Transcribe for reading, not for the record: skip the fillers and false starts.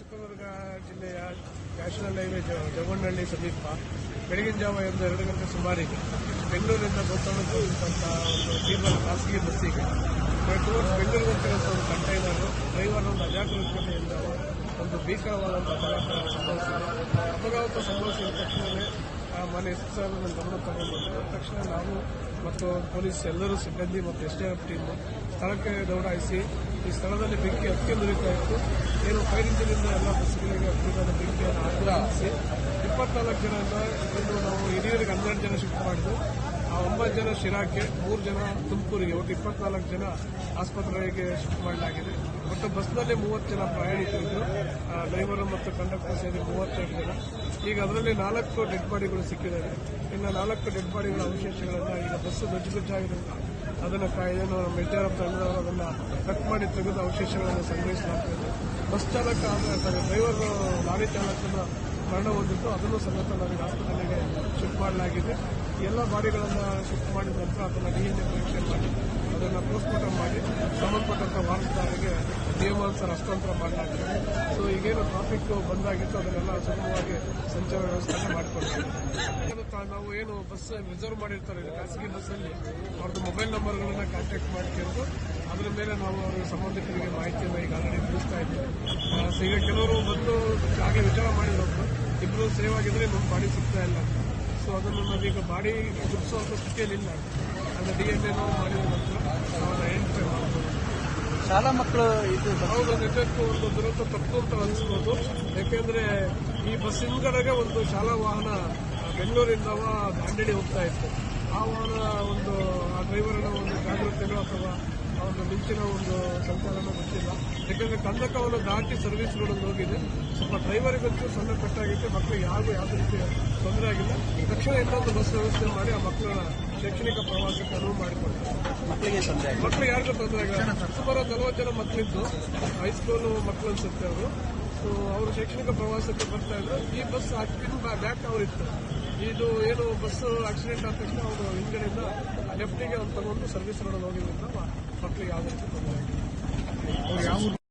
ಚಿತ್ರದುರ್ಗ ಜಿಲ್ಲೆಯ national highway ಜವನಹಳ್ಳಿ ಸಮೀಪ ಬೆಳಗಿನ ಜಾವ 2 ಗಂಟೆ ಸುಮಾರಿಗೆ ಬೆಂಗಳೂರಿನಿಂದ ಗೋಕರ್ಣಕ್ಕೆ ಹೋಗುವಂತಹ ಒಂದು ತೀರ್ಮಾನ ಖಾಸಗಿ ಬಸ್ಸಿಗೆ ಟುವರ್ಡ್ಸ್ ಬೆಂಗಳೂರು ಹೋಗ್ತಿರುವಂತಹ ಒಂದು ಕಂಟೈನರ್ ಡ್ರೈವರ್ ಒಂದು ಅಜಾಗರೂಕತೆಯಿಂದ ಒಂದು ಭೀಕರವಾದಂತಹ ಅಪಘಾತ ಸಂಭವಿಸಿದ ತಕ್ಷಣವೇ ಮನೆ ಎಸ್ ನನ್ನ ಗಮನ ತಗೊಂಡು ತಕ್ಷಣ ನಾವು ಮತ್ತು ಪೊಲೀಸ್ ಎಲ್ಲರೂ ಸಿಬ್ಬಂದಿ ಮತ್ತು ಎಸ್ಡಿಎಫ್ ಟೀಮ್ ಸ್ಥಳಕ್ಕೆ ದೌಡಾಯಿಸಿ ಈ ಸ್ಥಳದಲ್ಲಿ ಬೆಂಕಿ ಹತ್ತಿರಿತಾ ಇತ್ತು. ಏನು ಫೈರ್ ಇಂಜಿನಿಂದ ಎಲ್ಲ ಬಸ್ಗಳಿಗೆ ಹತ್ತಿರದ ಬೆಂಕಿಯನ್ನು ಆಧರಿಸಿ 24 ಜನರನ್ನ ಇಂದು ನಾವು ಹಿರಿಯರಿಗೆ 12 ಜನ ಶಿಫ್ಟ್ ಮಾಡಿದ್ದು, ಆ 9 ಜನ ಶಿರಾಕ್ಕೆ, 3 ಜನ ತುಮಕೂರಿಗೆ, ಒಟ್ಟು 24 ಜನ ಆಸ್ಪತ್ರೆಗೆ ಶಿಫ್ಟ್ ಮಾಡಲಾಗಿದೆ. ಒಟ್ಟು ಬಸ್ನಲ್ಲಿ 30 ಜನ ಪ್ರಯಾಣಿಕರಿದ್ದು, ಡ್ರೈವರ್ ಮತ್ತು ಕಂಡಕ್ಟರ್ ಸೇರಿ 32 ಜನ. ಈಗ ಅದರಲ್ಲಿ 4 ಡೆಡ್ ಬಾಡಿಗಳು ಸಿಕ್ಕಿದ್ದಾರೆ. ಇನ್ನು 4 ಡೆಡ್ ಬಾಡಿಗಳ ಅವಶೇಷಗಳನ್ನು ಈಗ ಬಸ್ ಗಜ್ಜುಗಜ್ಜಾಗಿರೋದ್ರಿಂದ ಅದನ್ನು ಏನು ಮೆಜಾರ್ ತಂಡದವರು ಅದನ್ನು ಕಟ್ ಮಾಡಿ ತೆಗೆದು ಅವಶೇಷಗಳನ್ನು ಸಂಗ್ರಹಿಸಲಾಗುತ್ತದೆ. ಬಸ್ ಚಾಲಕ ಡ್ರೈವರ್ ಲಾರಿ ಚಾಲಕನ ಮರಣ ಹೊಂದಿದ್ದು, ಅದನ್ನು ಸಮೇತ ನಮಗೆ ಆಸ್ಪತ್ರೆಗೆ ಶಿಫ್ಟ್ ಮಾಡಲಾಗಿದೆ. ಎಲ್ಲ ಬಾಡಿಗಳನ್ನು ಶಿಫ್ಟ್ ಮಾಡಿದ ನಂತರ ಅದನ್ನು DNA ಪರೀಕ್ಷೆ ಮಾಡಿ ಅದನ್ನು ಪೋಸ್ಟ್ಮಾರ್ಟಮ್ ಮಾಡಿ ಸಂಬಂಧಪಟ್ಟಂತ ವಾರಸುದಾರರಿಗೆ ನಿಯಮಾನುಸಾರ ಹಸ್ತಾಂತರ ಮಾಡಲಾಗಿದೆ. ಸೊ ಈಗೇನು ಟ್ರಾಫಿಕ್ ಬಂದಾಗಿತ್ತು ಅದನ್ನೆಲ್ಲ ಸುಗಮವಾಗಿ ಸಂಚಾರ ವ್ಯವಸ್ಥೆ ಮಾಡಿಕೊಡ್ತೀವಿ. ನಾವು ಏನು ಬಸ್ ರಿಸರ್ವ್ ಮಾಡಿರ್ತಾರೆ ಖಾಸಗಿ ಬಸ್ಸಲ್ಲಿ ಅವ್ರದ್ದು ಮೊಬೈಲ್ ನಂಬರ್ಗಳನ್ನ ಕಾಂಟ್ಯಾಕ್ಟ್ ಮಾಡ್ಕೊಂಡು ಅದರ ಮೇಲೆ ನಾವು ಅವರ ಸಂಬಂಧಿಕರಿಗೆ ಮಾಹಿತಿಯನ್ನು ಈಗ ಆಲ್ರೆಡಿ ತಿಳಿಸ್ತಾ ಇದ್ದೀವಿ. ಈಗ ಕೆಲವರು ಬಂದು ಹಾಗೆ ವಿಚಾರ ಮಾಡಿದ್ರು, ಇಬ್ಬರು ಸೇವ್ ಆಗಿದ್ರೆ ನಮ್ಮ ಬಾಡಿ ಸಿಗ್ತಾ ಇಲ್ಲ. ಸೊ ಅದನ್ನು ನಾವೀಗ ಬಾಡಿ ಗುರುತಿಸುವಂತ ಸ್ಥಿತಿಯಲ್ಲಿಲ್ಲ. ಅದನ್ನ DNA ಮಾಡಿದ ನಂತರ ನಾವು ಐಡೆಂಟಿಫೈ ಮಾಡಬಹುದು. ಶಾಲಾ ಮಕ್ಕಳು ಹೌದು, ನಿಜಕ್ಕೂ ಒಂದು ದುರಂತ ತಪ್ಪು ಅಂತ ಅನಿಸ್ಬೋದು. ಯಾಕೆಂದ್ರೆ ಈ ಬಸ್ ಹಿಂದ್ಗಡೆಗೆ ಒಂದು ಶಾಲಾ ವಾಹನ ಬೆಂಗಳೂರಿಂದ ದಾಂಡೇಲಿ ಹೋಗ್ತಾ ಇತ್ತು. ಆ ವಾಹನ ಒಂದು ಆ ಡ್ರೈವರ್ನ ಒಂದು ಜಾಗೃತೆನೋ ಅಥವಾ ಒಂದು ಮಿಂಚಿನ ಒಂದು ಸಂಚಾಲನ ಗೊತ್ತಿಲ್ಲ. ಯಾಕಂದ್ರೆ ಕಂದಕವನ್ನು ದಾಟಿ ಸರ್ವಿಸ್ ರೋಡ್ ಹೋಗಿದೆ. ಸ್ವಲ್ಪ ಡ್ರೈವರಿಗಂತೂ ಸಣ್ಣ ಕಟ್ಟಾಗಿತ್ತು. ಮಕ್ಕಳಿಗೆ ಯಾವುದೇ ರೀತಿಯ ತೊಂದರೆ ಆಗಿಲ್ಲ. ತಕ್ಷಣ ಇನ್ನೊಂದು ಬಸ್ ವ್ಯವಸ್ಥೆ ಮಾಡಿ ಆ ಮಕ್ಕಳ ಶೈಕ್ಷಣಿಕ ಪ್ರವಾಸಕ್ಕೆ ಅನುವು ಮಾಡಿಕೊಡ್ತಾರೆ. ಮಕ್ಕಳಿಗೆ ಯಾರಿಗೂ ತೊಂದರೆ ಆಗಿಲ್ಲ. ಸುಮಾರು 40 ಜನ ಮಕ್ಕಳಿದ್ದು, ಹೈಸ್ಕೂಲ್ ಮಕ್ಕಳು ಅನ್ಸುತ್ತೆ ಅವರು. ಸೊ ಅವರು ಶೈಕ್ಷಣಿಕ ಪ್ರವಾಸಕ್ಕೆ ಬರ್ತಾ ಇದ್ರು. ಈ ಬಸ್ ಬ್ಯಾಕ್ ಅವರಿತ್ತು. ಇದು ಏನು ಬಸ್ ಆಕ್ಸಿಡೆಂಟ್ ಆದ ತಕ್ಷಣ ಅವರು ಹಿಂದ್ಗಡೆಯಿಂದ ಲೆಫ್ಟಿಗೆ ತಗೊಂಡು ಸರ್ವಿಸ್ ರೋಡ್ ಹೋಗಿದ್ರಿಂದ ಮಕ್ಕಳಿಗೆ ಯಾವುದೇ ರೀತಿ ತೊಂದರೆ ಆಗಿಲ್ಲ.